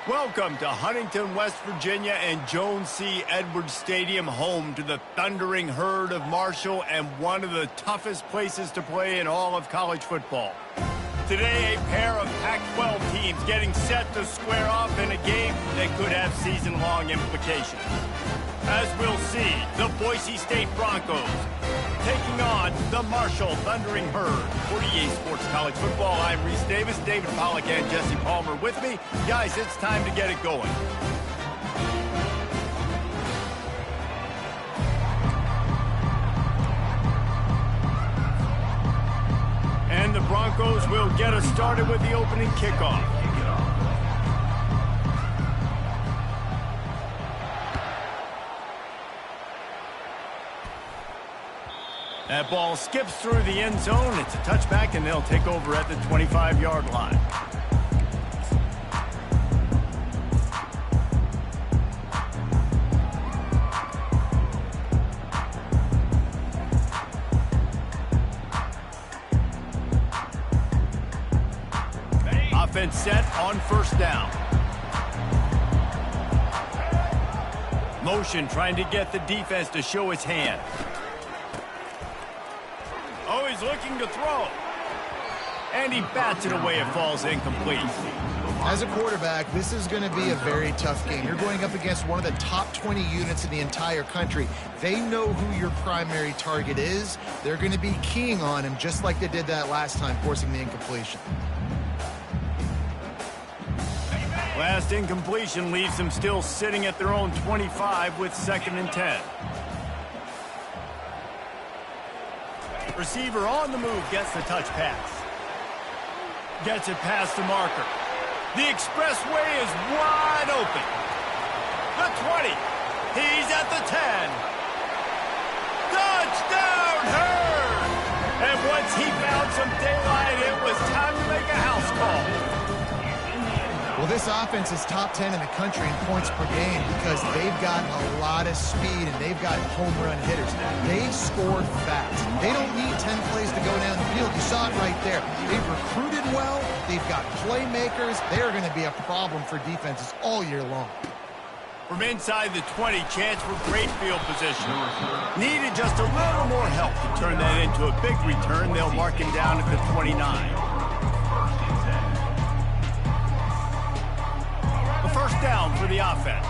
Welcome to Huntington, West Virginia and Jones C. Edwards Stadium, home to the thundering herd of Marshall and one of the toughest places to play in all of college football. Today, a pair of Pac-12 teams getting set to square off in a game that could have season-long implications. As we'll see, the Boise State Broncos taking on the Marshall Thundering Herd. For EA Sports College Football, I'm Reese Davis, David Pollack, and Jesse Palmer with me. Guys, it's time to get it going. And the Broncos will get us started with the opening kickoff. That ball skips through the end zone. It's a touchback, and they'll take over at the 25-yard line. Offense set on first down. Motion trying to get the defense to show its hand. Oh, he's looking to throw. And he bats it away. It falls incomplete. As a quarterback, this is going to be a very tough game. You're going up against one of the top 20 units in the entire country. They know who your primary target is. They're going to be keying on him just like they did that last time, forcing the incompletion. Last incompletion leaves them still sitting at their own 25 with 2nd and 10. Receiver on the move gets the touch pass. Gets it past the marker. The expressway is wide open. The 20. He's at the 10. Touchdown, Herd! And once he found some daylight, it was time to make a house call. Well, this offense is top 10 in the country in points per game because they've got a lot of speed and they've got home run hitters. They've scored fast. They don't need 10 plays to go down the field. You saw it right there. They've recruited well. They've got playmakers. They're going to be a problem for defenses all year long. From inside the 20, chance for great field position. Needed just a little more help to turn that into a big return. They'll mark him down at the 29. First down for the offense.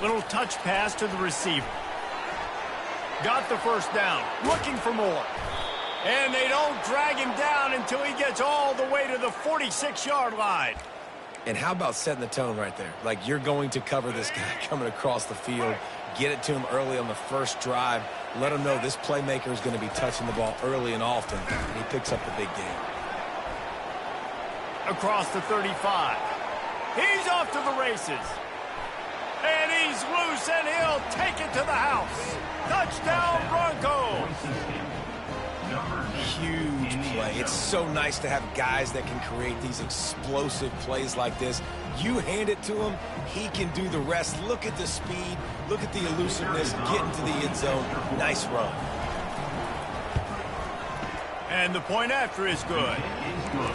Little touch pass to the receiver. Got the first down. Looking for more. And they don't drag him down until he gets all the way to the 46-yard line. And how about setting the tone right there? Like, you're going to cover this guy coming across the field. Get it to him early on the first drive. Let him know this playmaker is going to be touching the ball early and often, and he picks up the big game. Across the 35. He's off to the races. And he's loose, and he'll take it to the house. Touchdown, Broncos. Huge play. It's so nice to have guys that can create these explosive plays like this. You hand it to him, he can do the rest. Look at the speed. Look at the elusiveness. Get into the end zone. Nice run. And the point after is good.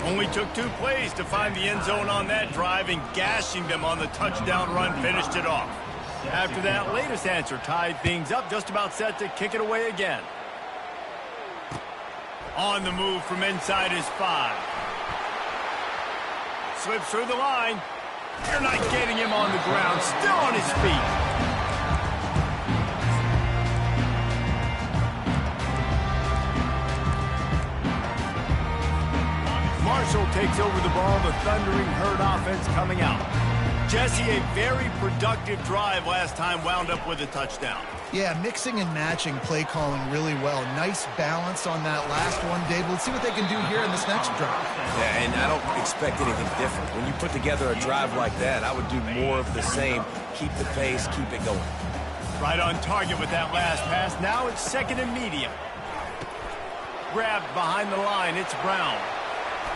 Only took 2 plays to find the end zone on that drive, and gashing them on the touchdown run finished it off. After that latest answer tied things up, just about set to kick it away again. On the move from inside his 5. Slips through the line. They're not getting him on the ground. Still on his feet. Marshall takes over the ball. The Thundering Herd offense coming out. Jesse, a very productive drive last time, wound up with a touchdown. Yeah, mixing and matching play calling really well. Nice balance on that last one, Dave. Let's see what they can do here in this next drive. Yeah, and I don't expect anything different. When you put together a drive like that, I would do more of the same. Keep the pace, keep it going. Right on target with that last pass. Now it's 2nd and medium. Grabbed behind the line. It's Brown.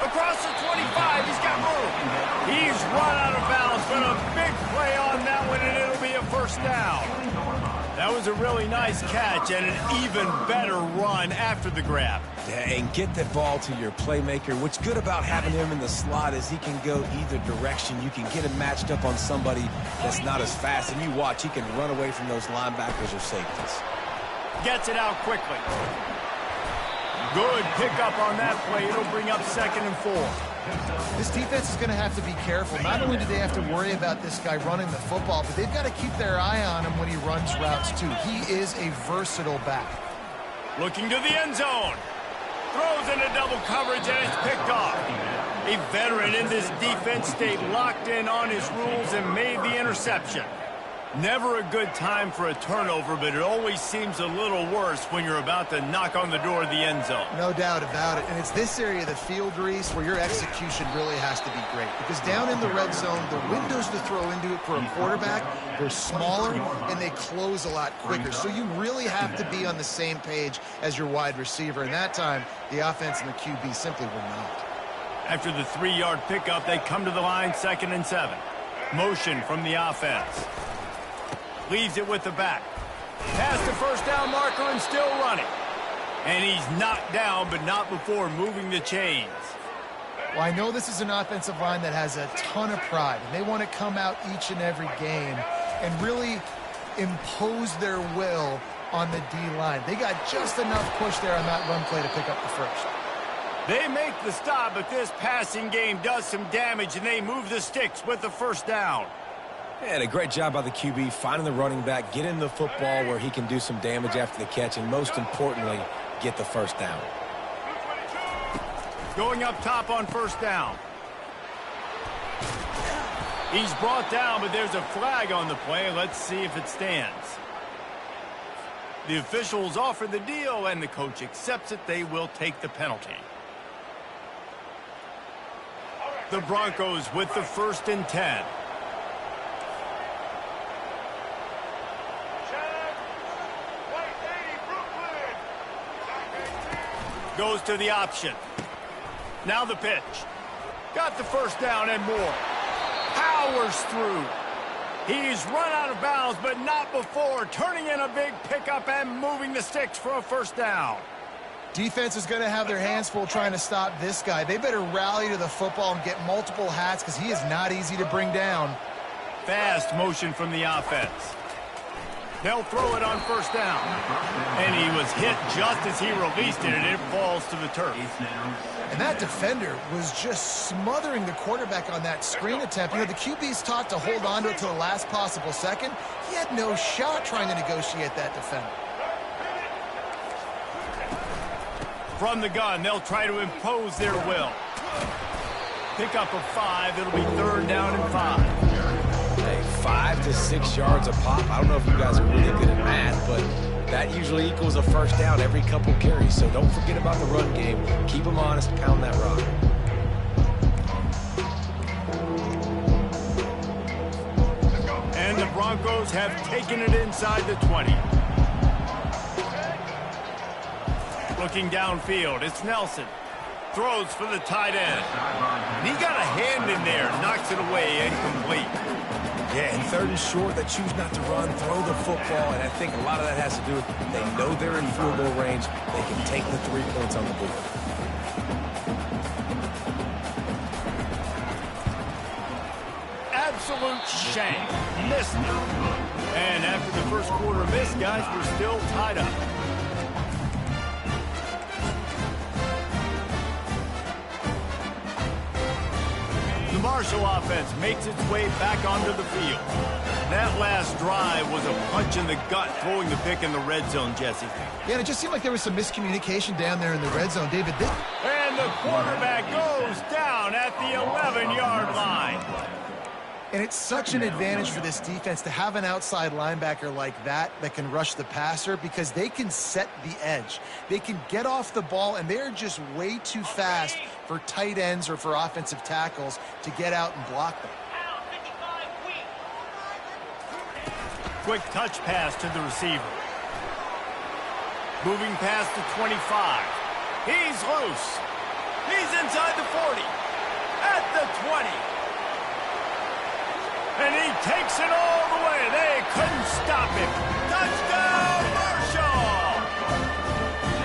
Across the 25, he's got room. He's run out of bounds, but a big play on that one, and it'll be a first down. That was a really nice catch and an even better run after the grab. Yeah, and get the ball to your playmaker. What's good about having him in the slot is he can go either direction. You can get him matched up on somebody that's not as fast, and you watch, he can run away from those linebackers or safeties. Gets it out quickly. Good pickup on that play. It'll bring up 2nd and 4. This defense is going to have to be careful. Not only do they have to worry about this guy running the football, but they've got to keep their eye on him when he runs routes too. He is a versatile back. Looking to the end zone. Throws into double coverage, and it's picked off. A veteran in this defense stayed locked in on his rules and made the interception. Never a good time for a turnover, but it always seems a little worse when you're about to knock on the door of the end zone. No doubt about it. And it's this area of the field, Reese, where your execution really has to be great. Because down in the red zone, the windows to throw into it for a quarterback, they're smaller and they close a lot quicker. So you really have to be on the same page as your wide receiver. And that time, the offense and the QB simply were not. After the 3-yard pickup, they come to the line, 2nd and 7. Motion from the offense. Leaves it with the back. Past the first down marker and still running. And he's knocked down, but not before moving the chains. Well, I know this is an offensive line that has a ton of pride, and they want to come out each and every game and really impose their will on the D-line. They got just enough push there on that run play to pick up the first. They make the stop, but this passing game does some damage, and they move the sticks with the first down. And a great job by the QB, finding the running back, getting the football where he can do some damage after the catch, and most importantly, get the first down. Going up top on first down. He's brought down, but there's a flag on the play. Let's see if it stands. The officials offer the deal, and the coach accepts it. They will take the penalty. The Broncos with the 1st and 10. Goes to the option. Now the pitch. Got the first down and more. Powers through. He's run out of bounds, but not before. Turning in a big pickup and moving the sticks for a first down. Defense is going to have their hands full trying to stop this guy. They better rally to the football and get multiple hats because he is not easy to bring down. Fast motion from the offense. They'll throw it on first down. And he was hit just as he released it, and it falls to the turf. And that defender was just smothering the quarterback on that screen attempt. You know, the QB's taught to hold on to it to the last possible second. He had no shot trying to negotiate that defender. From the gun, they'll try to impose their will. Pick up of 5. It'll be 3rd down and 5. 5 to 6 yards a pop. I don't know if you guys are really good at math, but that usually equals a first down every couple carries. So don't forget about the run game. Keep them honest, pound that rock. And the Broncos have taken it inside the 20. Looking downfield, it's Nelson. Throws for the tight end. And he got a hand in there, knocks it away, incomplete. Yeah, and 3rd and short, they choose not to run, throw the football, and I think a lot of that has to do with they know they're in field goal range. They can take the 3 points on the board. Absolute shank. Missed it. And after the first quarter miss, guys, we're still tied up. The Marshall offense makes its way back onto the field. That last drive was a punch in the gut, throwing the pick in the red zone, Jesse. Yeah, and it just seemed like there was some miscommunication down there in the red zone, David. And the quarterback goes down at the 11-yard line. And it's such an advantage for this defense to have an outside linebacker like that can rush the passer because they can set the edge. They can get off the ball, and they're just way too fast for tight ends or for offensive tackles to get out and block them. Quick touch pass to the receiver. Moving past the 25. He's loose. He's inside the 40. At the 20. And he takes it all the way. They couldn't stop him. Touchdown, Marshall!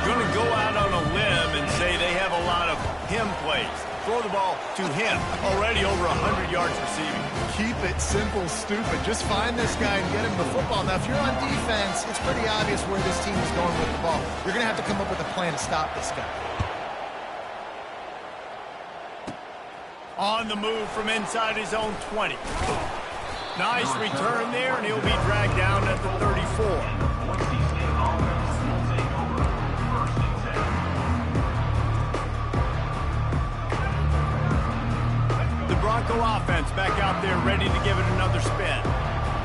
Going to go out on a limb and say they have a lot of him plays. Throw the ball to him. Already over 100 yards receiving. Keep it simple, stupid. Just find this guy and get him the football. Now, if you're on defense, it's pretty obvious where this team is going with the ball. You're going to have to come up with a plan to stop this guy. On the move from inside his own 20. Nice return there, and he'll be dragged down at the 34. The Bronco offense back out there ready to give it another spin.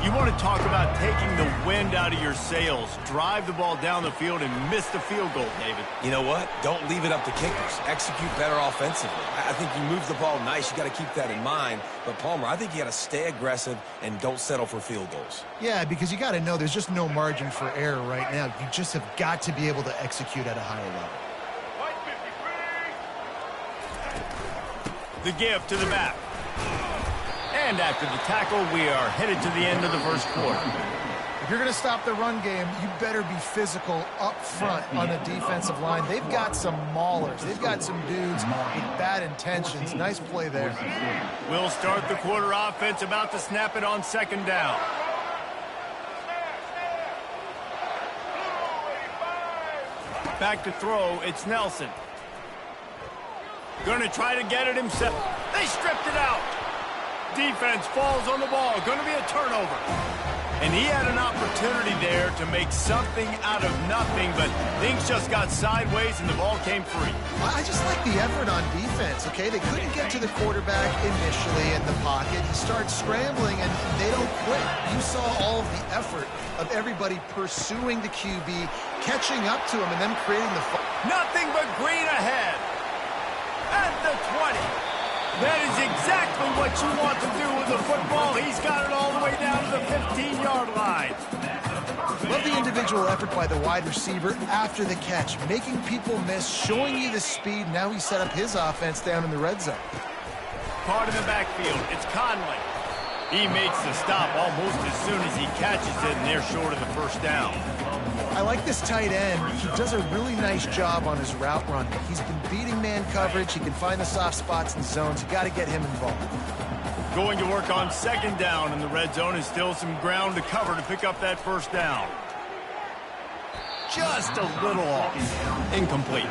You want to talk about taking the wind out of your sails. Drive the ball down the field and miss the field goal, David. You know what? Don't leave it up to kickers. Execute better offensively. I think you move the ball nice. You got to keep that in mind. But, Palmer, I think you got to stay aggressive and don't settle for field goals. Yeah, because you got to know there's just no margin for error right now. You just have got to be able to execute at a higher level. The give to the back. And after the tackle, we are headed to the end of the first quarter. If you're going to stop the run game, you better be physical up front on the defensive line. They've got some maulers. They've got some dudes with bad intentions. Nice play there. We'll start the quarter offense, about to snap it on second down. Back to throw, it's Nelson. Going to try to get it himself. They stripped it out. Defense falls on the ball. Going to be a turnover. And he had an opportunity there to make something out of nothing, but things just got sideways and the ball came free. I just like the effort on defense, okay? They couldn't get to the quarterback initially in the pocket. He starts scrambling, and they don't quit. You saw all of the effort of everybody pursuing the QB, catching up to him, and then creating the... Nothing but green ahead. At the 20. That is exactly what you want to do with the football. He's got it all the way down to the 15-yard line. Love the individual effort by the wide receiver after the catch, making people miss, showing you the speed. Now he set up his offense down in the red zone. Caught in the backfield. It's Conley. He makes the stop almost as soon as he catches it, and they're short of the first down. I like this tight end. He does a really nice job on his route running. He's been beating man coverage. He can find the soft spots and zones. You got to get him involved. Going to work on second down in the red zone, and still some ground to cover to pick up that first down. Just a little off. Incomplete.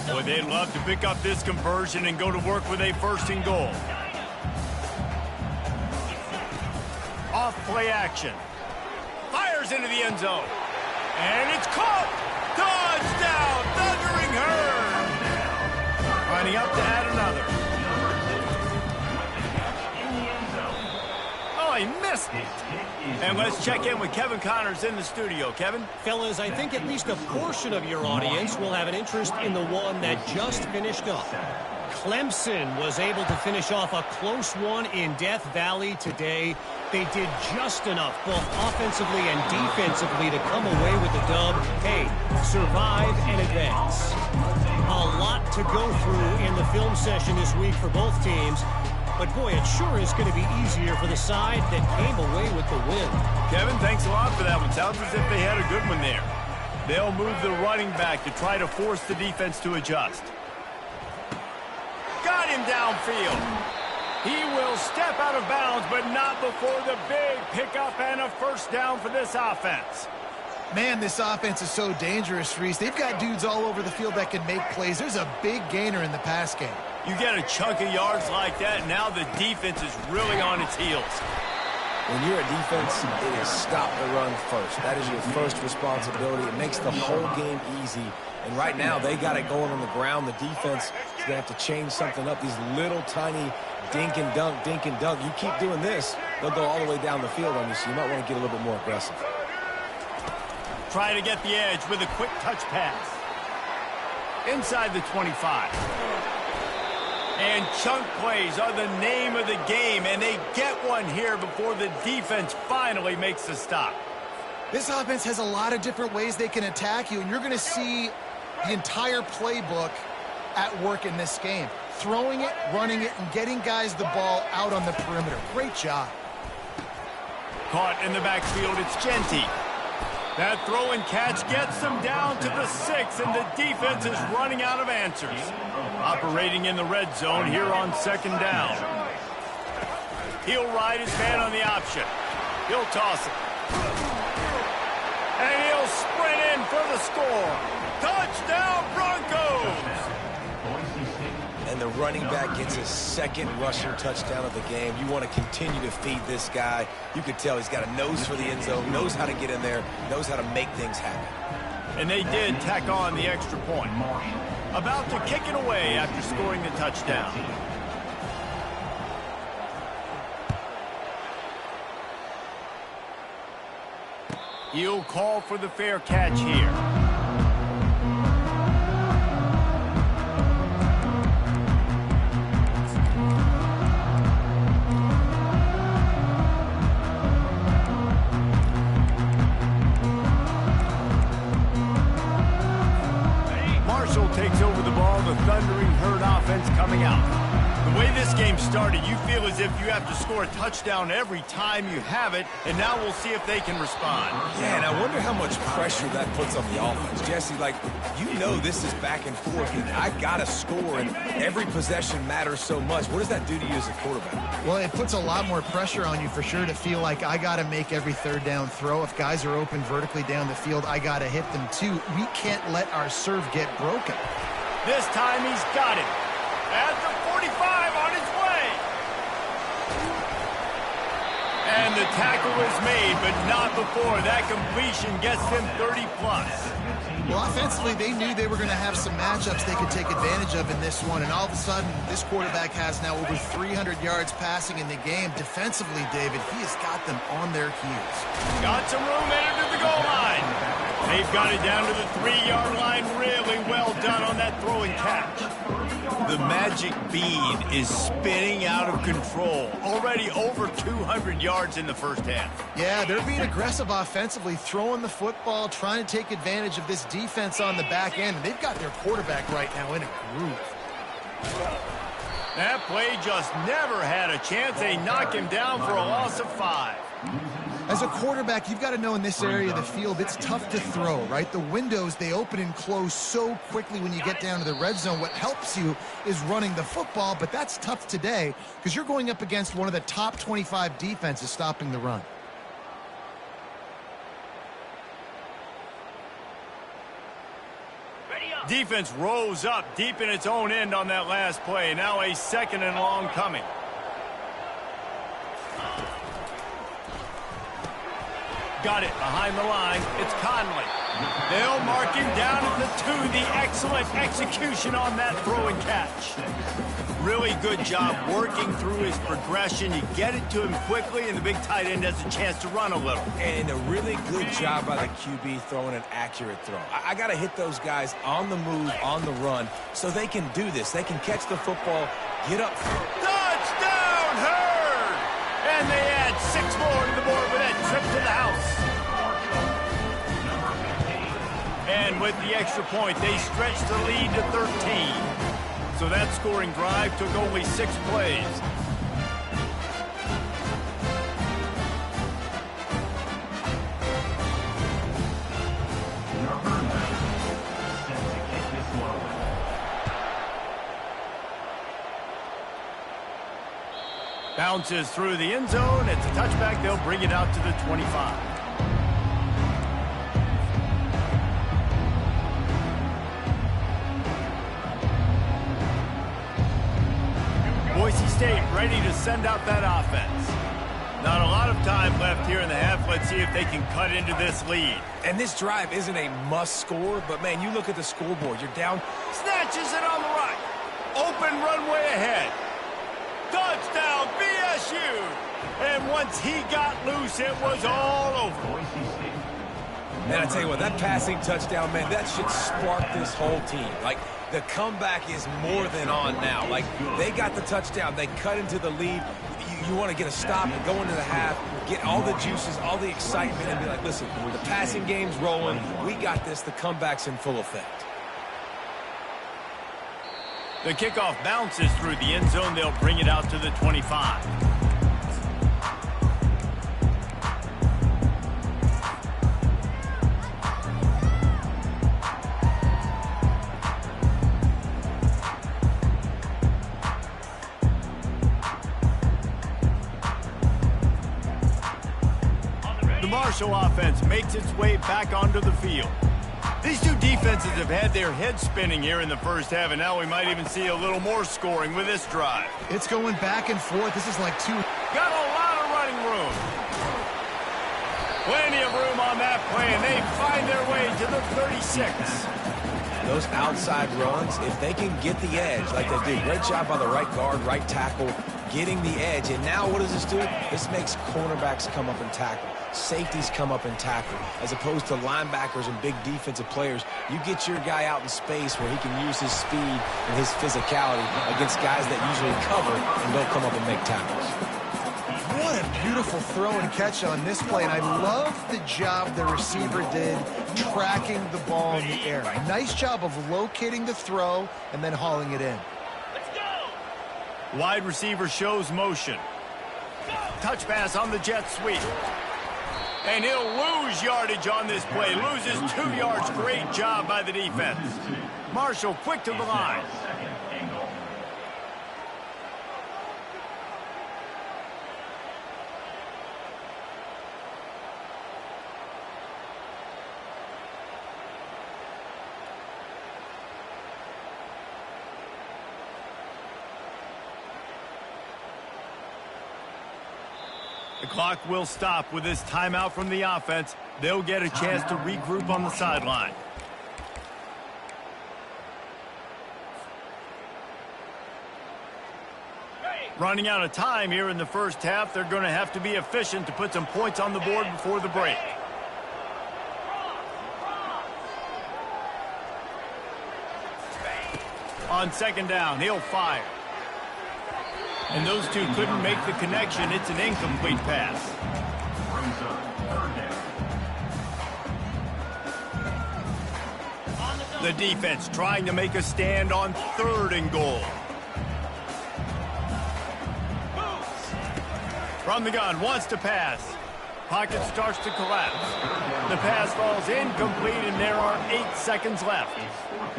Boy, they'd love to pick up this conversion and go to work with a first and goal. Off play action. Fires into the end zone. And it's caught. Touchdown, Thundering Herd. Lining up to add another. Oh, he missed it. And let's check in with Kevin Connors in the studio. Kevin? Fellas, I think at least a portion of your audience will have an interest in the one that just finished up. Clemson was able to finish off a close one in Death Valley today. They did just enough, both offensively and defensively, to come away with the dub. Hey, survive and advance. A lot to go through in the film session this week for both teams. But, boy, it sure is going to be easier for the side that came away with the win. Kevin, thanks a lot for that one. Sounds as if they had a good one there. They'll move the running back to try to force the defense to adjust. Got him downfield. He will step out of bounds, but not before the big pickup and a first down for this offense. Man, this offense is so dangerous, Reese. They've got dudes all over the field that can make plays. There's a big gainer in the pass game. You get a chunk of yards like that, now the defense is really on its heels. When you're a defense, it is stop the run first. That is your first responsibility. It makes the whole game easy. And right now, they got it going on the ground. The defense is going to have to change something up. These little tiny dink and dunk, dink and dunk. You keep doing this, they'll go all the way down the field on you, so you might want to get a little bit more aggressive. Try to get the edge with a quick touch pass. Inside the 25. And chunk plays are the name of the game, and they get one here before the defense finally makes the stop. This offense has a lot of different ways they can attack you, and you're going to see the entire playbook at work in this game. Throwing it, running it, and getting guys the ball out on the perimeter. Great job. Caught in the backfield, it's Genty. That throw and catch gets them down to the 6, and the defense is running out of answers. Operating in the red zone here on 2nd down. He'll ride his man on the option. He'll toss it. And he'll sprint in for the score. Touchdown, Broncos! And the running back gets his 2nd rushing touchdown of the game. You want to continue to feed this guy. You could tell he's got a nose for the end zone, knows how to get in there, knows how to make things happen. And they did tack on the extra point. About to kick it away after scoring the touchdown. He'll call for the fair catch here. Takes over the ball, the Thundering Herd offense coming out. The way this game started, you feel as if you have to score a touchdown every time you have it, and now we'll see if they can respond. Yeah, and I wonder how much pressure that puts on the offense. Jesse, like, you know this is back and forth, and I got to score, and every possession matters so much. What does that do to you as a quarterback? Well, it puts a lot more pressure on you for sure to feel like I got to make every 3rd down throw. If guys are open vertically down the field, I got to hit them too. We can't let our serve get broken. This time he's got it. At the 45 on his way. And the tackle is made, but not before. That completion gets them 30+. Well, offensively, they knew they were going to have some matchups they could take advantage of in this one, and all of a sudden, this quarterback has now over 300 yards passing in the game. Defensively, David, he has got them on their heels. Got some room into the goal line. They've got it down to the 3-yard line. Really well done on that throw and catch. The magic bead is spinning out of control. Already over 200 yards in the first half. Yeah, they're being aggressive offensively, throwing the football, trying to take advantage of this defense on the back end. And they've got their quarterback right now in a groove. That play just never had a chance. They knock him down for a loss of 5. As a quarterback, you've got to know in this area of the field, it's tough to throw, right? The windows, they open and close so quickly when you get down to the red zone. What helps you is running the football, but that's tough today because you're going up against one of the top 25 defenses stopping the run. Defense rose up deep in its own end on that last play. Now a 2nd and long coming. Got it behind the line. It's Conley. They'll mark him down at the 2. The excellent execution on that throw and catch. Really good job working through his progression. You get it to him quickly, and the big tight end has a chance to run a little. And a really good job by the QB throwing an accurate throw. I got to hit those guys on the move, on the run, so they can do this. They can catch the football, get up. Touchdown, Herd! And they add 6 more to the board with that trip to the house. And with the extra point, they stretch the lead to 13. So that scoring drive took only 6 plays. Bounces through the end zone. It's a touchback. They'll bring it out to the 25. Boise State ready to send out that offense. Not a lot of time left here in the half. Let's see if they can cut into this lead. And this drive isn't a must score, but man, you look at the scoreboard. You're down. Snatches it on the right. Open runway ahead. Touchdown, BSU. And once he got loose, it was all over. Man, I tell you what, that passing touchdown, man, that should spark this whole team. Like, the comeback is more than on now. Like, they got the touchdown. They cut into the lead. You want to get a stop and go into the half, get all the juices, all the excitement, and be like, listen, the passing game's rolling. We got this. The comeback's in full effect. The kickoff bounces through the end zone. They'll bring it out to the 25. The Marshall offense makes its way back onto the field. These two defenses have had their heads spinning here in the first half, and now we might even see a little more scoring with this drive. It's going back and forth. This is like two. Got a lot of running room. Plenty of room on that play, and they find their way to the 36. Those outside runs, if they can get the edge like they do, great job by the right guard, right tackle, getting the edge. And now what does this do? This makes cornerbacks come up and tackle. Safeties come up and tackle. As opposed to linebackers and big defensive players, you get your guy out in space where he can use his speed and his physicality against guys that usually cover and don't come up and make tackles. What a beautiful throw and catch on this play, and I love the job the receiver did tracking the ball in the air. Nice job of locating the throw and then hauling it in. Wide receiver shows motion. Touch pass on the jet sweep. And he'll lose yardage on this play. Loses 2 yards. Great job by the defense. Marshall quick to the line. The clock will stop with this timeout from the offense. They'll get a chance to regroup on the sideline. Running out of time here in the first half. They're going to have to be efficient to put some points on the board before the break. On second down, he'll fire. And those two couldn't make the connection. It's an incomplete pass. The defense trying to make a stand on 3rd and goal. From the gun, wants to pass. Pocket starts to collapse. The pass falls incomplete, and there are 8 seconds left.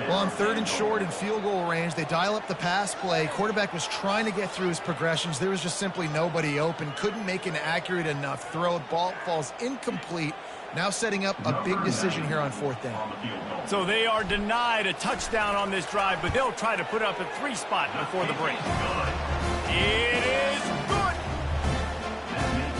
Well, on 3rd and short in field goal range, they dial up the pass play. Quarterback was trying to get through his progressions. There was just simply nobody open. Couldn't make an accurate enough throw. Ball falls incomplete. Now setting up a big decision here on 4th down. So they are denied a touchdown on this drive, but they'll try to put up a 3 spot before the break. It is good.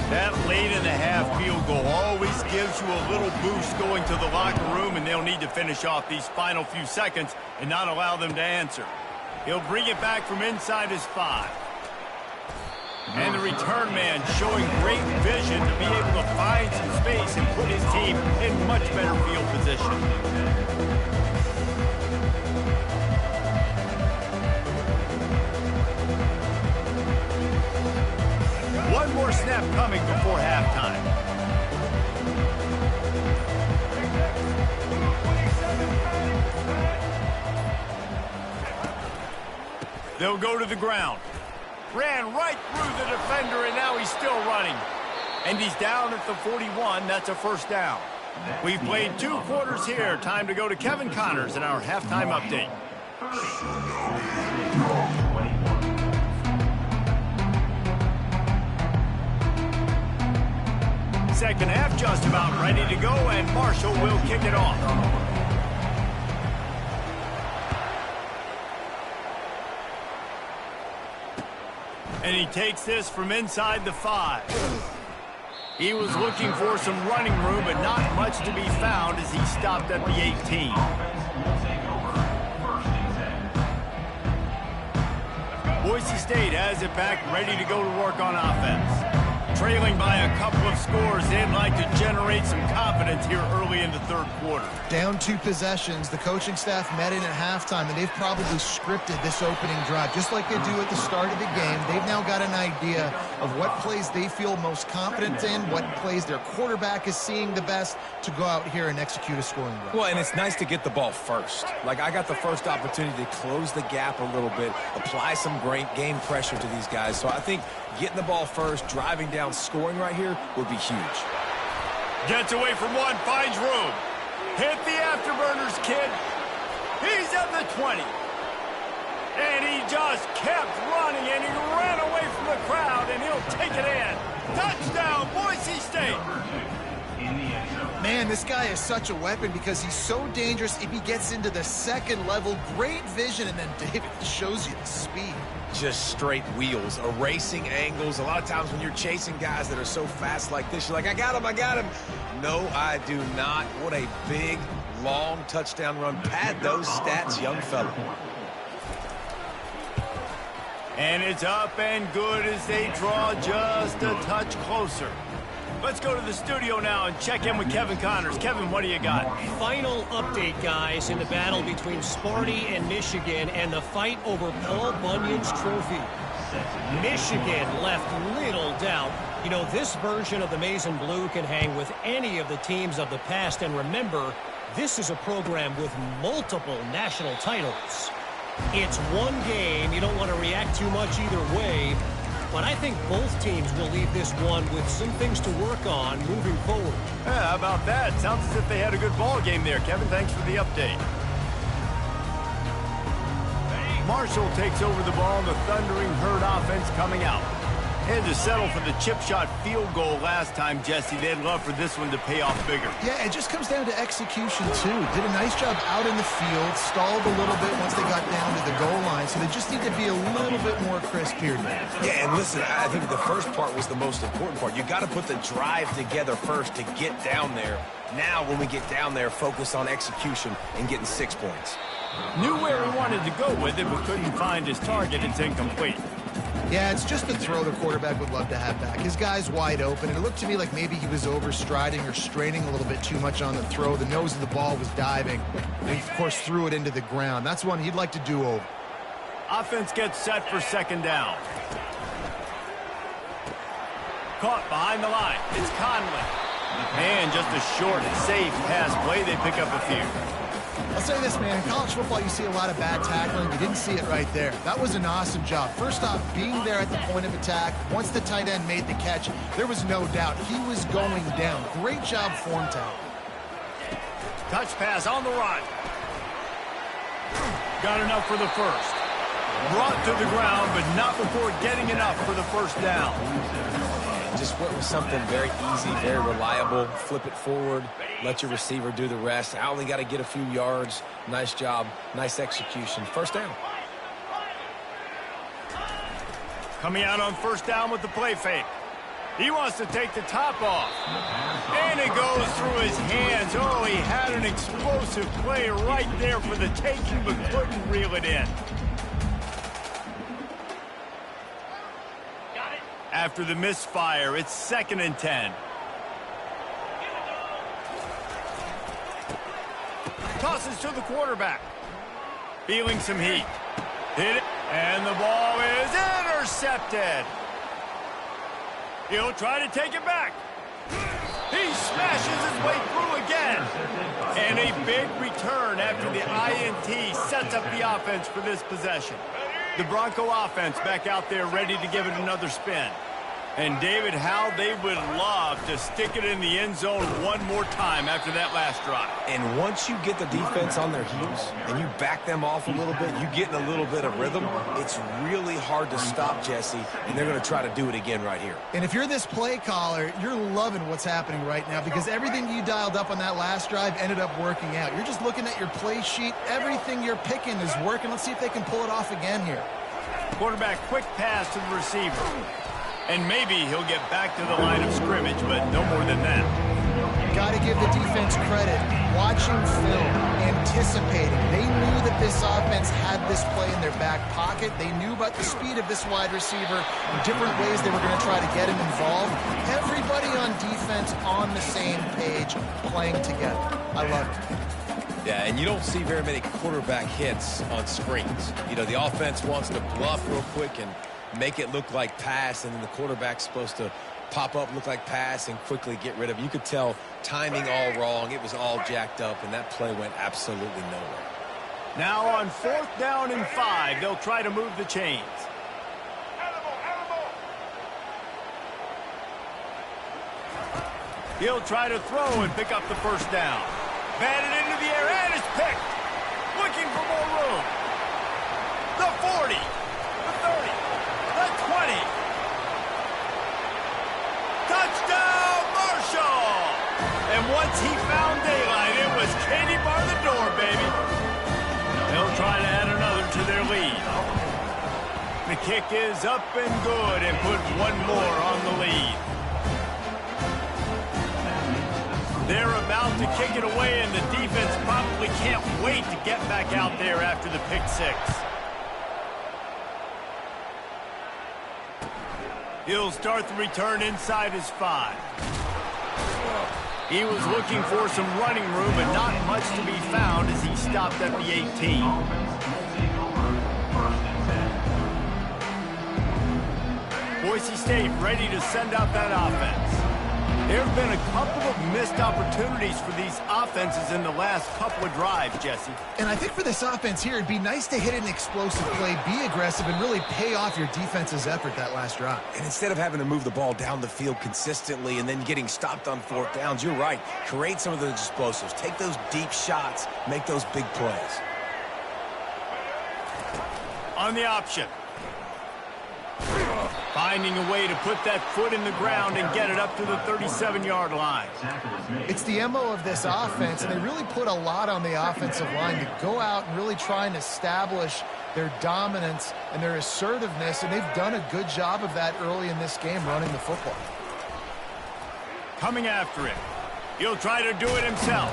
That late in the half field goal always gives you a little boost going to the locker room, and they'll need to finish off these final few seconds and not allow them to answer. He'll bring it back from inside his 5. And the return man showing great vision to be able to find some space and put his team in much better field position. One more snap coming before halftime. They'll go to the ground. Ran right through the defender, and now he's still running. And he's down at the 41. That's a first down. We've played 2 quarters here. Time to go to Kevin Connors in our halftime update. Second half just about ready to go, and Marshall will kick it off. And he takes this from inside the 5. He was looking for some running room, but not much to be found as he stopped at the 18. Boise State has it back, ready to go to work on offense. trailing by a couple of scores. They'd like to generate some confidence here early in the third quarter. Down 2 possessions. The coaching staff met in at halftime, and they've probably scripted this opening drive. Just like they do at the start of the game, they've now got an idea of what plays they feel most confident in, what plays their quarterback is seeing the best to go out here and execute a scoring drive. Well, and it's nice to get the ball first. Like, I got the first opportunity to close the gap a little bit, apply some great game pressure to these guys. So I think getting the ball first, driving down, scoring right here would be huge. Gets away from one, finds room. Hit the afterburners, kid. He's at the 20. And he just kept running, and he ran away from the crowd, and he'll take it in. Touchdown, Boise State. Man, this guy is such a weapon because he's so dangerous if he gets into the second level. Great vision, and then David shows you the speed. Just straight wheels, erasing angles. A lot of times when you're chasing guys that are so fast like this, you're like, I got him, I got him. No, I do not. What a big, long touchdown run. Pad those stats, young fella. And it's up and good as they draw just a touch closer. Let's go to the studio now and check in with Kevin Connors. Kevin, what do you got? Final update, guys, in the battle between Sparty and Michigan and the fight over Paul Bunyan's trophy. Michigan left little doubt. You know, this version of the Maize and Blue can hang with any of the teams of the past. And remember, this is a program with multiple national titles. It's one game. You don't want to react too much either way. But I think both teams will leave this one with some things to work on moving forward. Yeah, how about that? Sounds as if they had a good ball game there. Kevin, thanks for the update. Marshall takes over the ball, and the Thundering Herd offense coming out. Had to settle for the chip shot field goal last time, Jesse. They'd love for this one to pay off bigger. Yeah, it just comes down to execution, too. Did a nice job out in the field, stalled a little bit once they got down to the goal line, so they just need to be a little bit more crisp here today. Yeah, and listen, I think the first part was the most important part. You got to put the drive together first to get down there. Now, when we get down there, focus on execution and getting 6 points. Knew where he wanted to go with it, but couldn't find his target. It's incomplete. Yeah, it's just a throw the quarterback would love to have back. His guy's wide open, and it looked to me like maybe he was overstriding or straining a little bit too much on the throw. The nose of the ball was diving, and he, of course, threw it into the ground. That's one he'd like to do over. Offense gets set for second down. Caught behind the line. It's Conley. And just a short, safe pass play. They pick up a few. I'll say this, man. In college football, you see a lot of bad tackling. You didn't see it right there. That was an awesome job. First off, being there at the point of attack. Once the tight end made the catch, there was no doubt he was going down. Great job form tackle. Touch pass on the run. Got enough for the first. Brought to the ground, but not before getting enough for the first down. Just went with something very easy, very reliable. Flip it forward, let your receiver do the rest. I only got to get a few yards. Nice job, nice execution. First down. Coming out on first down with the play fake. He wants to take the top off. And it goes through his hands. Oh, he had an explosive play right there for the taking, but couldn't reel it in. After the misfire, it's 2nd and 10. Tosses to the quarterback. Feeling some heat. Hit it, and the ball is intercepted. He'll try to take it back. He smashes his way through again. And a big return after the INT sets up the offense for this possession. The Bronco offense back out there ready to give it another spin. And, David, how they would love to stick it in the end zone one more time after that last drive. And once you get the defense on their heels and you back them off a little bit, you get in a little bit of rhythm, it's really hard to stop, Jesse, and they're going to try to do it again right here. And if you're this play caller, you're loving what's happening right now because everything you dialed up on that last drive ended up working out. You're just looking at your play sheet. Everything you're picking is working. Let's see if they can pull it off again here. Quarterback, quick pass to the receiver. And maybe he'll get back to the line of scrimmage, but no more than that. got to give the defense credit. Watching film, anticipating. They knew that this offense had this play in their back pocket. They knew about the speed of this wide receiver and different ways they were going to try to get him involved. Everybody on defense on the same page, playing together. I love it. Yeah, and you don't see very many quarterback hits on screens. You know, the offense wants to bluff real quick and make it look like pass, and then the quarterback's supposed to pop up, look like pass, and quickly get rid of it. You could tell timing all wrong. It was all jacked up, and that play went absolutely nowhere. Now on 4th down and 5, they'll try to move the chains. He'll try to throw and pick up the first down. Batted into the air, and it's picked. Looking for more room. The 40, the 30, the 20. Touchdown, Marshall! And once he found daylight, it was Katie bar the door, baby. They'll try to add another to their lead. The kick is up and good and put one more on the lead. They're about to kick it away, and the defense probably can't wait to get back out there after the pick six. He'll start the return inside his 5. He was looking for some running room, but not much to be found as he stopped at the 18. Boise State ready to send out that offense. There have been a couple of missed opportunities for these offenses in the last couple of drives, Jesse. And I think for this offense here, it'd be nice to hit an explosive play, be aggressive, and really pay off your defense's effort that last drive. And instead of having to move the ball down the field consistently and then getting stopped on 4th downs, you're right. Create some of those explosives. Take those deep shots. Make those big plays. On the option. Finding a way to put that foot in the ground and get it up to the 37-yard line. It's the MO of this offense, and they really put a lot on the offensive line to go out and really try and establish their dominance and their assertiveness, and they've done a good job of that early in this game running the football. Coming after it. He'll try to do it himself.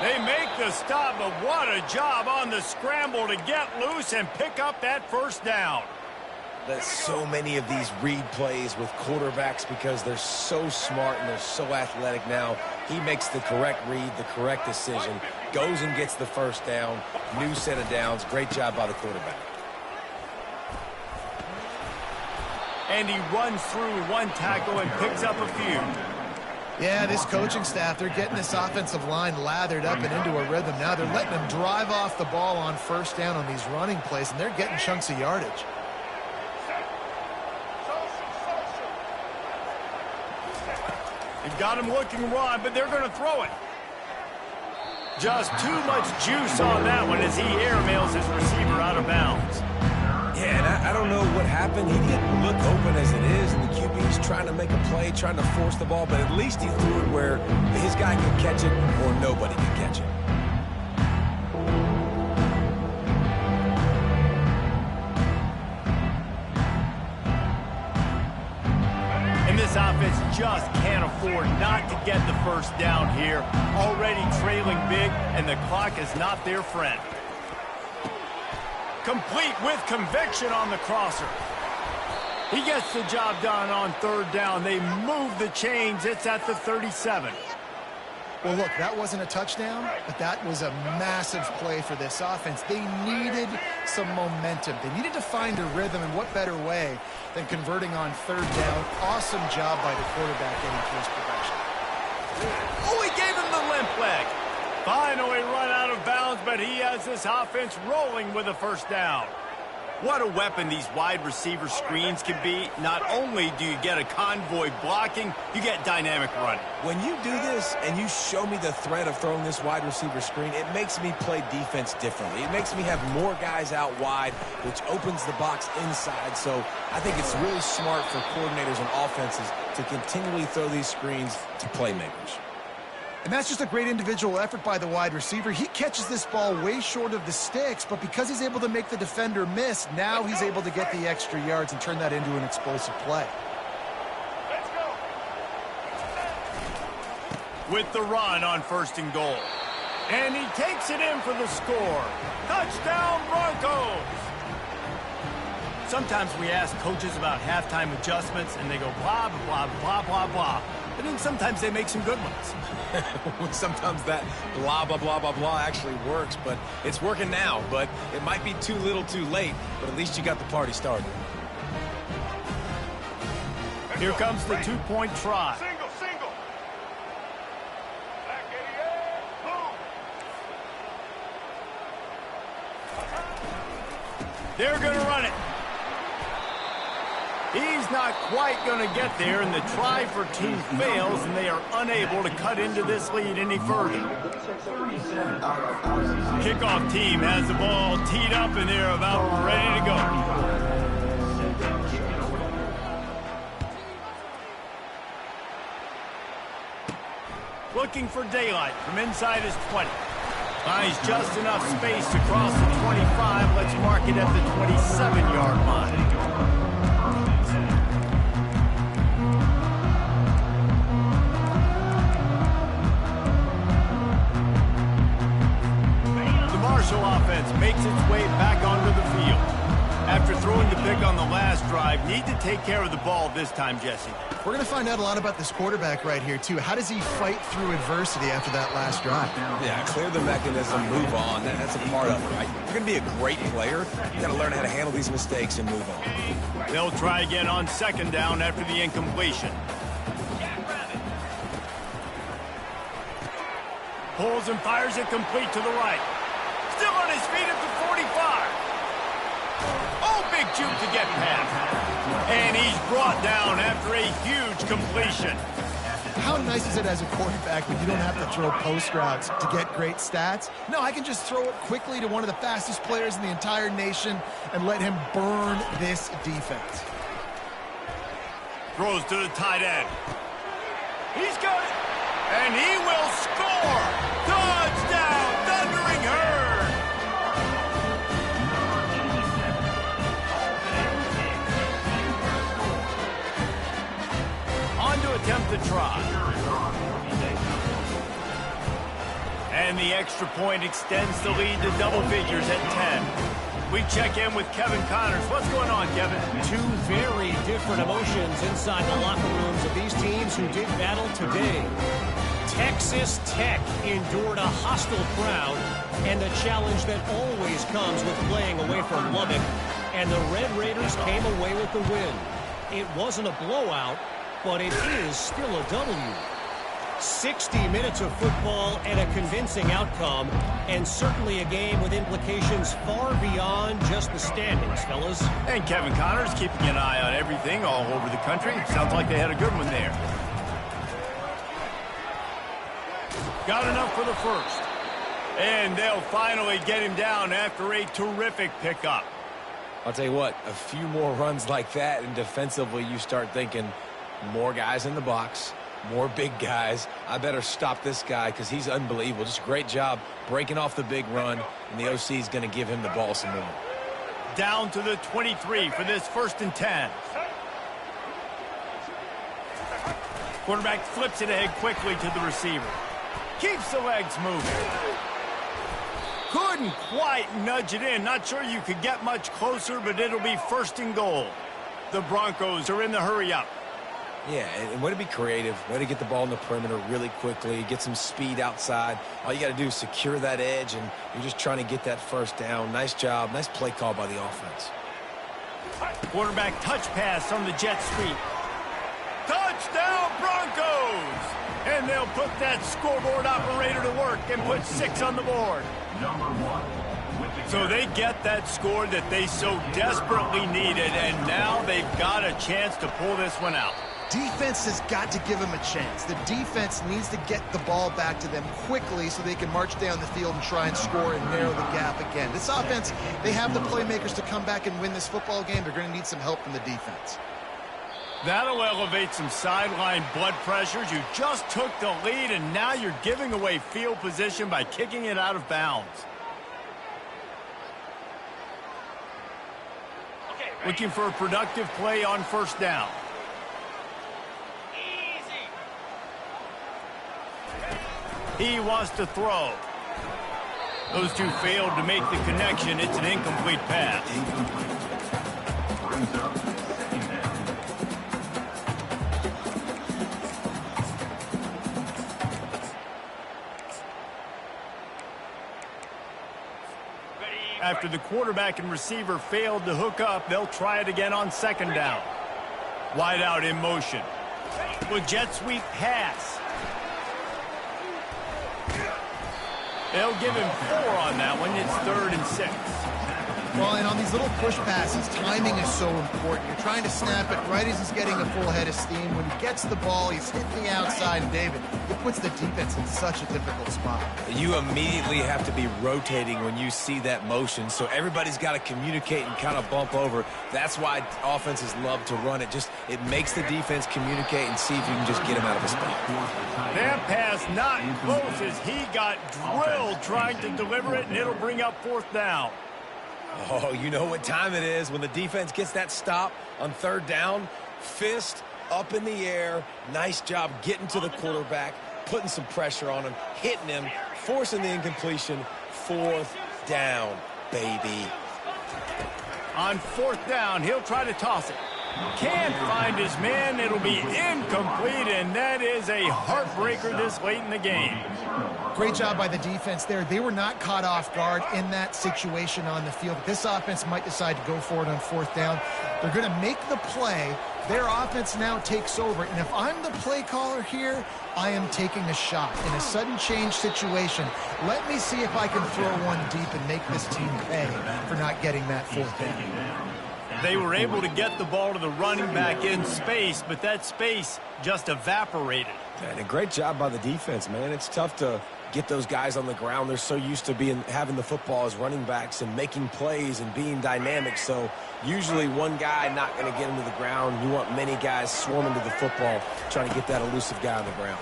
They make the stop, but what a job on the scramble to get loose and pick up that first down. There's so many of these read plays with quarterbacks because they're so smart and they're so athletic now. He makes the correct read, the correct decision, goes and gets the first down, new set of downs. Great job by the quarterback. And he runs through one tackle and picks up a few. Yeah, this coaching staff, they're getting this offensive line lathered up and into a rhythm now. They're letting them drive off the ball on first down on these running plays, and they're getting chunks of yardage. They've got him looking run, but they're going to throw it. Just too much juice on that one as he airmails his receiver out of bounds. Yeah, and I don't know what happened. He didn't look open as it is, and the QB's trying to make a play, trying to force the ball, but at least he threw it where his guy could catch it or nobody could catch it. This offense just can't afford not to get the first down here. Already trailing big, and the clock is not their friend. Complete with conviction on the crosser. He gets the job done on 3rd down. They move the chains. It's at the 37. Well, look, that wasn't a touchdown, but that was a massive play for this offense. They needed some momentum. They needed to find a rhythm, and what better way than converting on 3rd down. Awesome job by the quarterback getting to his progression. Oh, he gave him the limp leg. Finally run out of bounds, but he has this offense rolling with a first down. What a weapon these wide receiver screens can be. Not only do you get a convoy blocking, you get dynamic running. When you do this and you show me the threat of throwing this wide receiver screen, it makes me play defense differently. It makes me have more guys out wide, which opens the box inside. So I think it's really smart for coordinators and offenses to continually throw these screens to playmakers. And that's just a great individual effort by the wide receiver. He catches this ball way short of the sticks, but because he's able to make the defender miss, now he's able to get the extra yards and turn that into an explosive play. with the run on 1st and goal. And he takes it in for the score. Touchdown, Broncos! Sometimes we ask coaches about halftime adjustments, and they go blah, blah, blah, blah, blah. But then sometimes they make some good ones. Sometimes that blah, blah, blah, blah, blah actually works, but it's working now. But it might be too little too late, but at least you got the party started. Here comes the 2-point try. Single, single. Back 88, boom. They're going to run it. He's not quite going to get there, and the try for 2 fails, and they are unable to cut into this lead any further. Kickoff team has the ball teed up, and they're about ready to go. Looking for daylight from inside his 20. Finds just enough space to cross the 25. Let's mark it at the 27-yard line. The Marshall offense makes its way back onto the field. After throwing the pick on the last drive, need to take care of the ball this time, Jesse. We're going to find out a lot about this quarterback right here, too. How does he fight through adversity after that last drive? Yeah, clear the mechanism, move on. That's a part of it, right? You're going to be a great player. You got to learn how to handle these mistakes and move on. They'll try again on 2nd down after the incompletion. Pulls and fires it complete to the right. Still on his feet at the 45. Oh, big juke to get past. And he's brought down after a huge completion. How nice is it as a quarterback when you don't have to throw post routes to get great stats? No, I can just throw it quickly to one of the fastest players in the entire nation and let him burn this defense. Throws to the tight end. He's got it. And he will score. Touchdown, Thundering Herd. On to attempt the try. And the extra point extends the lead to double figures at 10. We check in with Kevin Connors. What's going on, Kevin? 2 very different emotions inside the locker rooms of these teams who did battle today. Texas Tech endured a hostile crowd and the challenge that always comes with playing away from Lubbock, and the Red Raiders came away with the win. It wasn't a blowout, but it is still a W. 60 minutes of football and a convincing outcome, and certainly a game with implications far beyond just the standings, fellas. And Kevin Connors keeping an eye on everything all over the country. Sounds like they had a good one there. Got enough for the first. And they'll finally get him down after a terrific pickup. I'll tell you what, a few more runs like that, and defensively you start thinking more guys in the box, more big guys. I better stop this guy because he's unbelievable. Just a great job breaking off the big run, and the OC is going to give him the ball some more. Down to the 23 for this 1st and 10. Quarterback flips it ahead quickly to the receiver. Keeps the legs moving. Couldn't quite nudge it in. Not sure you could get much closer, but it'll be 1st and goal. The Broncos are in the hurry-up. Yeah, and way to be creative, way to get the ball in the perimeter really quickly, get some speed outside. All you got to do is secure that edge, and you're just trying to get that 1st down. Nice job, nice play call by the offense. Quarterback touch pass on the jet sweep. Touchdown, Broncos! And they'll put that scoreboard operator to work and put 6 on the board. So they get that score that they so desperately needed, and now they've got a chance to pull this one out. Defense has got to give them a chance. The defense needs to get the ball back to them quickly so they can march down the field and try and score and narrow the gap again. This offense, they have the playmakers to come back and win this football game. They're going to need some help from the defense. That'll elevate some sideline blood pressures. You just took the lead, and now you're giving away field position by kicking it out of bounds. Looking for a productive play on 1st down. He wants to throw. Those two failed to make the connection. It's an incomplete pass. After the quarterback and receiver failed to hook up, they'll try it again on second down. Wide out in motion. With jet sweep pass. They'll give him 4 on that one. It's 3rd and 6. Well, and on these little push passes, timing is so important. You're trying to snap it right as he's getting a full head of steam. When he gets the ball, he's hitting the outside. And, David, it puts the defense in such a difficult spot. You immediately have to be rotating when you see that motion, so everybody's got to communicate and kind of bump over. That's why offenses love to run it. It makes the defense communicate and see if you can just get him out of a spot. That pass not close as he got drilled trying to deliver it, and it'll bring up 4th down. Oh, you know what time it is when the defense gets that stop on 3rd down. Fist up in the air. Nice job getting to the quarterback, putting some pressure on him, hitting him, forcing the incompletion. 4th down, baby. On 4th down, he'll try to toss it. Can't find his man. It'll be incomplete, and that is a heartbreaker this late in the game. Great job by the defense there. They were not caught off guard in that situation on the field. This offense might decide to go for it on 4th down. They're going to make the play. Their offense now takes over. And if I'm the play caller here, I am taking a shot. In a sudden change situation, let me see if I can throw one deep and make this team pay for not getting that 4th down. They were able to get the ball to the running back in space, but that space just evaporated. And a great job by the defense, man. It's tough to get those guys on the ground. They're so used to having the football as running backs and making plays and being dynamic. So usually one guy not going to get him to the ground. You want many guys swarming to the football, trying to get that elusive guy on the ground.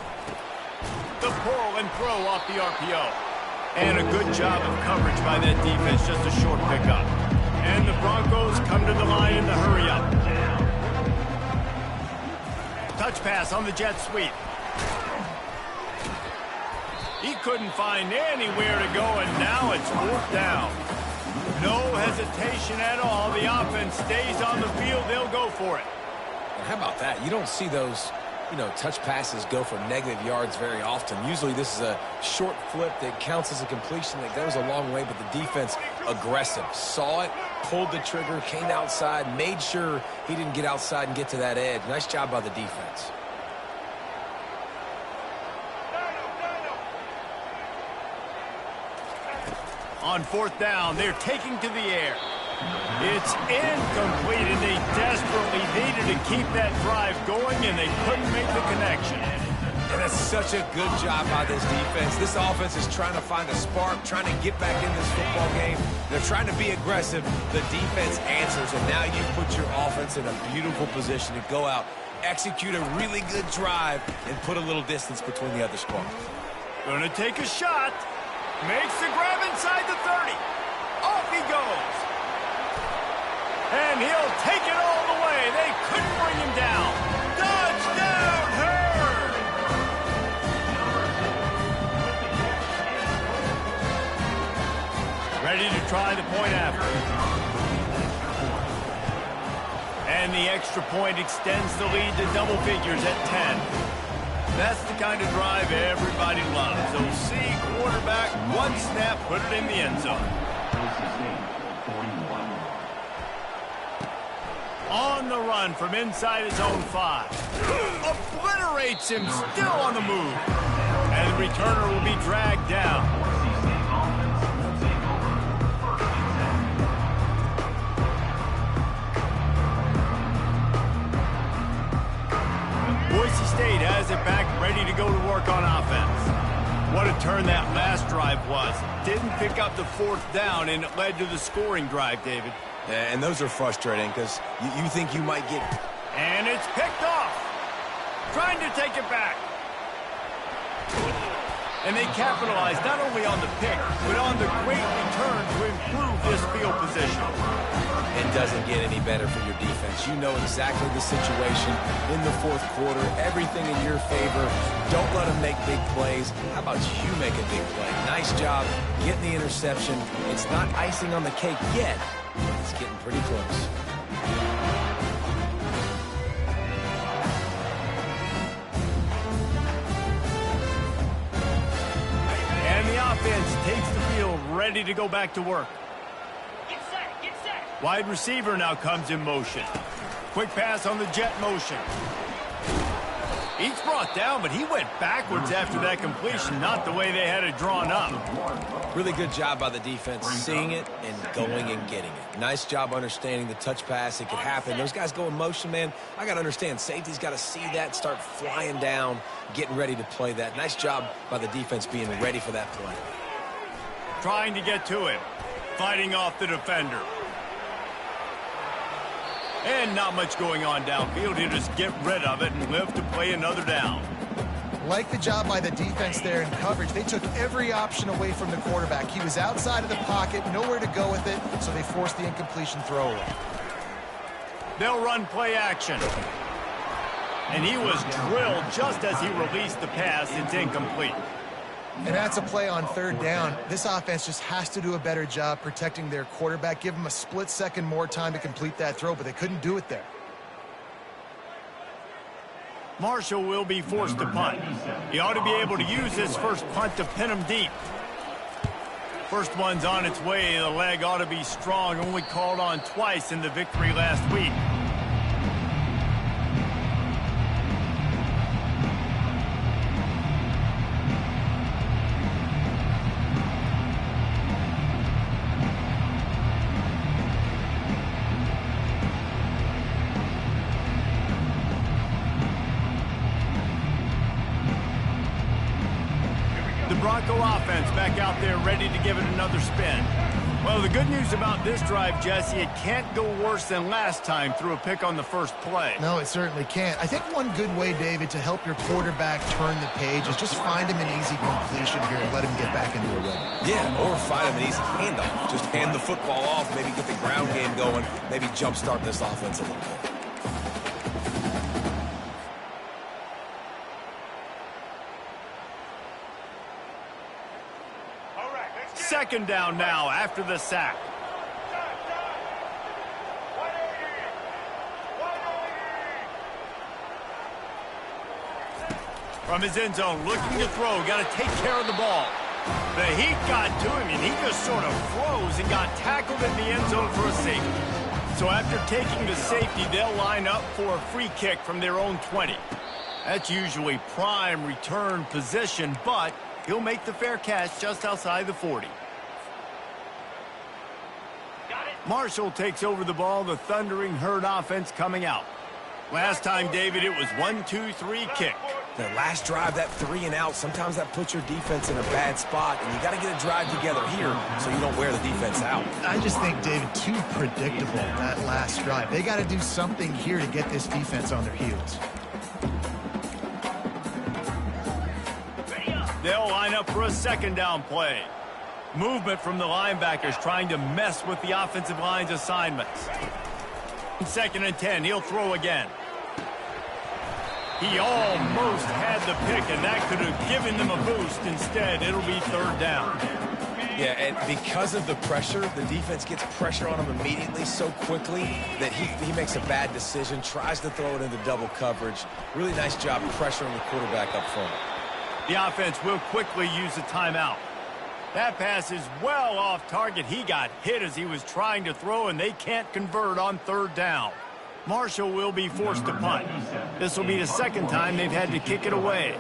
The pull and throw off the RPO. And a good job of coverage by that defense, just a short pickup. And the Broncos come to the line in the hurry-up. Touch pass on the jet sweep. He couldn't find anywhere to go, and now it's 4th down. No hesitation at all. The offense stays on the field. They'll go for it. How about that? You don't see those, touch passes go for negative yards very often. Usually this is a short flip that counts as a completion that goes a long way, but the defense aggressive. Saw it, pulled the trigger, came outside, made sure he didn't get outside and get to that edge. Nice job by the defense. On 4th down, they're taking to the air. It's incomplete, and they desperately needed to keep that drive going, and they couldn't make the connection. And that's such a good job by this defense. This offense is trying to find a spark, trying to get back in this football game. They're trying to be aggressive. The defense answers, and now you put your offense in a beautiful position to go out, execute a really good drive, and put a little distance between the other squad. Gonna take a shot. Makes the grab inside the 30. Off he goes. And he'll take it all the way. They couldn't bring him down. Touchdown, Hurd! Ready to try the point after. And the extra point extends the lead to double figures at 10. That's the kind of drive everybody loves. So see quarterback, one snap, put it in the end zone. On the run from inside his own 5. Obliterates him, still on the move. And the returner will be dragged down. Boise State has it back, ready to go to work on offense. What a turn that last drive was. Didn't pick up the 4th down, and it led to the scoring drive, David. Yeah, and those are frustrating because you think you might get... And it's picked off. Trying to take it back. And they capitalize not only on the pick, but on the great return to improve this field position. and doesn't get any better for your defense. You know exactly the situation in the fourth quarter, everything in your favor. Don't let them make big plays. How about you make a big play? Nice job getting the interception. It's not icing on the cake yet, but it's getting pretty close. And the offense takes the field, ready to go back to work. Get set, get set. Wide receiver now comes in motion. Quick pass on the jet motion. He's brought down, but he went backwards after that completion, not the way they had it drawn up. Really good job by the defense, seeing it and going and getting it. Nice job understanding the touch pass. It could happen. Those guys go in motion, man. I got to understand, safety's got to see that, start flying down, getting ready to play that. Nice job by the defense being ready for that play. Trying to get to him. Fighting off the defender. And not much going on downfield. He'll just get rid of it and live to play another down. Like the job by the defense there in coverage. They took every option away from the quarterback. He was outside of the pocket, nowhere to go with it, so they forced the incompletion throwaway. They'll run play action. And he was drilled just as he released the pass. It's incomplete. And that's a play on third down. This offense just has to do a better job protecting their quarterback. Give him a split second more time to complete that throw, but they couldn't do it there. Marshall will be forced to punt. He ought to be able to use this first punt to pin him deep. First one's on its way. The leg ought to be strong. Only called on twice in the victory last week. Bronco offense back out there ready to give it another spin. Well, the good news about this drive, Jesse, it can't go worse than last time through a pick on the first play. No, it certainly can't. I think one good way, David, to help your quarterback turn the page is just find him an easy completion here and let him get back into a rhythm. Yeah, or find him an easy handoff. Just hand the football off, maybe get the ground game going, maybe jumpstart this offense a little bit. Second down now after the sack. From his end zone, looking to throw. Got to take care of the ball. The heat got to him, and he just sort of froze and got tackled in the end zone for a safety. So after taking the safety, they'll line up for a free kick from their own 20. That's usually prime return position, but he'll make the fair catch just outside the 40. Marshall takes over the ball, the Thundering Herd offense coming out. Last time, David, it was 1-2-3 kick. The last drive, that 3 and out, sometimes that puts your defense in a bad spot, and you got to get a drive together here so you don't wear the defense out. I just think, David, too predictable, that last drive. They got to do something here to get this defense on their heels. They'll line up for a second down play. Movement from the linebackers trying to mess with the offensive line's assignments. 2nd and 10, he'll throw again. He almost had the pick, and that could have given them a boost. Instead, it'll be 3rd down. Yeah, and because of the pressure, the defense gets pressure on him immediately so quickly that he makes a bad decision, tries to throw it into double coverage. Really nice job pressuring the quarterback up front. The offense will quickly use a timeout. That pass is well off target. He got hit as he was trying to throw, and they can't convert on 3rd down. Marshall will be forced to punt. This will be the 2nd time they've had to kick it away.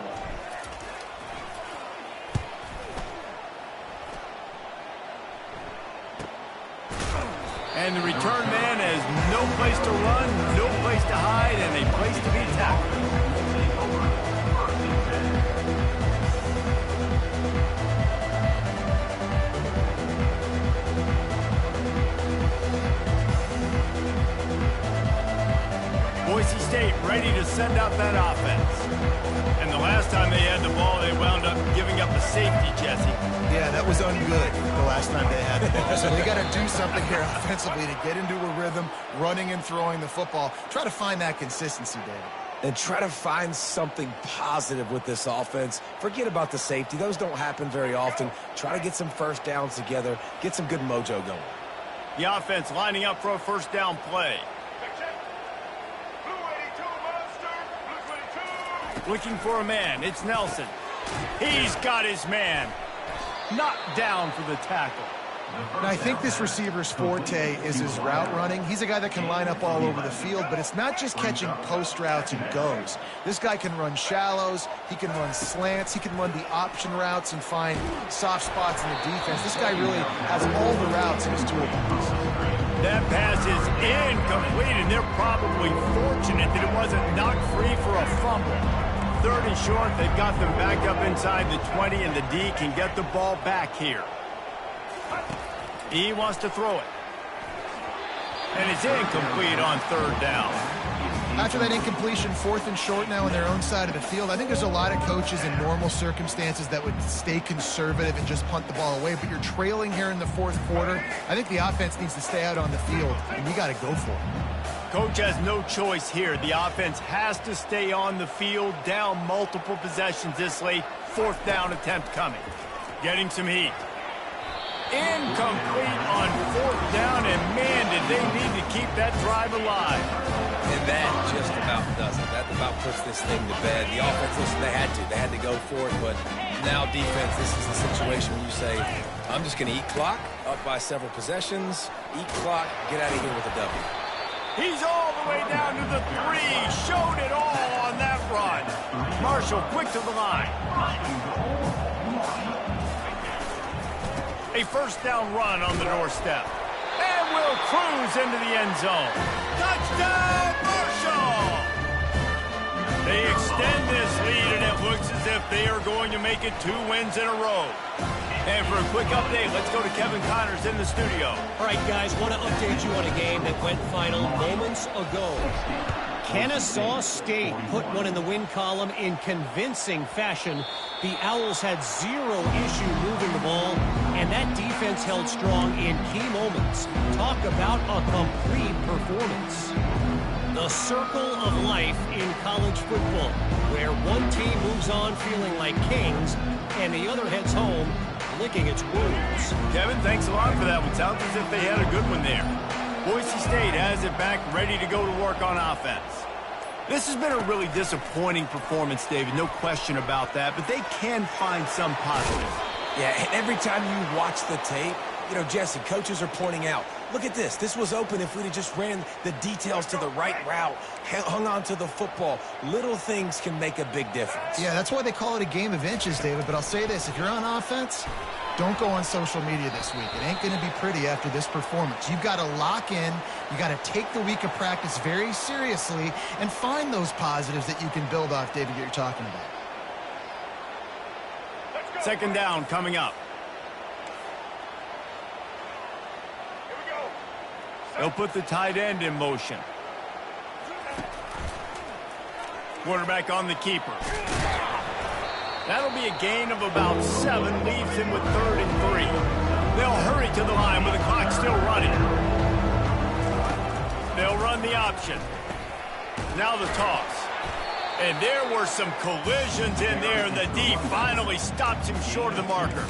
And the return man has no place to run, no place to hide, and a place to be tackled. Boise State ready to send out that offense. And the last time they had the ball, they wound up giving up a safety, Jesse. Yeah, that was ungood the last time they had the ball. So they got to do something here offensively to get into a rhythm, running and throwing the football. Try to find that consistency, David. And try to find something positive with this offense. Forget about the safety. Those don't happen very often. Try to get some first downs together. Get some good mojo going. The offense lining up for a first down play. Looking for a man. It's Nelson. He's got his man. Knocked down for the tackle. And I think this receiver's forte is his route running. He's a guy that can line up all over the field, but it's not just catching post routes and goes. This guy can run shallows, he can run slants, he can run the option routes and find soft spots in the defense. This guy really has all the routes in his toolbox. That pass is incomplete, and they're probably fortunate that it wasn't knocked free for a fumble. 3rd and short, they've got them back up inside the 20, and the D can get the ball back here. He wants to throw it. And it's incomplete on 3rd down. After that incompletion, 4th and short now on their own side of the field. I think there's a lot of coaches in normal circumstances that would stay conservative and just punt the ball away, but you're trailing here in the 4th quarter. I think the offense needs to stay out on the field, and you got to go for it. Coach has no choice here. The offense has to stay on the field, down multiple possessions this late. 4th down attempt coming. Getting some heat. Incomplete on 4th down, and man, did they need to keep that drive alive. And that just about does it. That about puts this thing to bed. The offense, listen, they had to go for it, but now defense, this is the situation where you say, I'm just going to eat clock, up by several possessions, eat clock, get out of here with a W. He's all the way down to the 3, showed it all on that run. Marshall quick to the line. A first down run on the doorstep. And will cruise into the end zone. Touchdown, Marshall! They extend this lead, and it looks as if they are going to make it 2 wins in a row. And for a quick update, let's go to Kevin Connors in the studio. All right, guys, want to update you on a game that went final moments ago. Kennesaw State put one in the win column in convincing fashion. The Owls had 0 issue moving the ball, and that defense held strong in key moments. Talk about a complete performance. The circle of life in college football, where one team moves on feeling like kings, and the other heads home licking its wounds. Kevin, thanks a lot for that one. Sounds as if they had a good one there. Boise State has it back, ready to go to work on offense. This has been a really disappointing performance, David, no question about that, but they can find some positive. Yeah, and every time you watch the tape, you know, Jesse, coaches are pointing out, look at this. This was open if we'd have just ran the details to the right route, hung on to the football. Little things can make a big difference. Yeah, that's why they call it a game of inches, David. But I'll say this, if you're on offense, don't go on social media this week. It ain't going to be pretty after this performance. You've got to lock in. You got to take the week of practice very seriously and find those positives that you can build off, David, that you're talking about. 2nd down coming up. They'll put the tight end in motion. Quarterback on the keeper. That'll be a gain of about 7, leaves him with 3rd and 3. They'll hurry to the line with the clock still running. They'll run the option. Now the toss. And there were some collisions in there, and the D finally stops him short of the marker.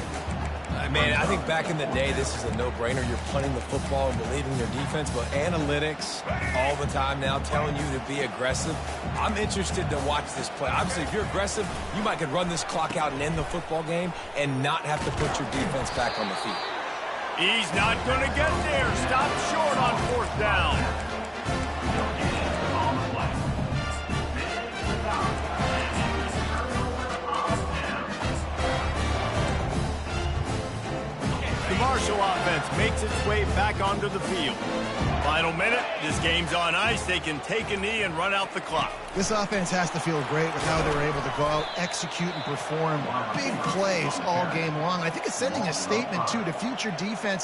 Man, I think back in the day, this is a no-brainer. You're punting the football and believing in your defense, but analytics all the time now telling you to be aggressive. I'm interested to watch this play. Obviously, if you're aggressive, you might could run this clock out and end the football game and not have to put your defense back on the field. He's not going to get there. Stop short on 4th down. The Marshall offense makes its way back onto the field. Final minute, this game's on ice. They can take a knee and run out the clock. This offense has to feel great with how they were able to go out, execute, and perform big plays all game long. I think it's sending a statement, too, to future defense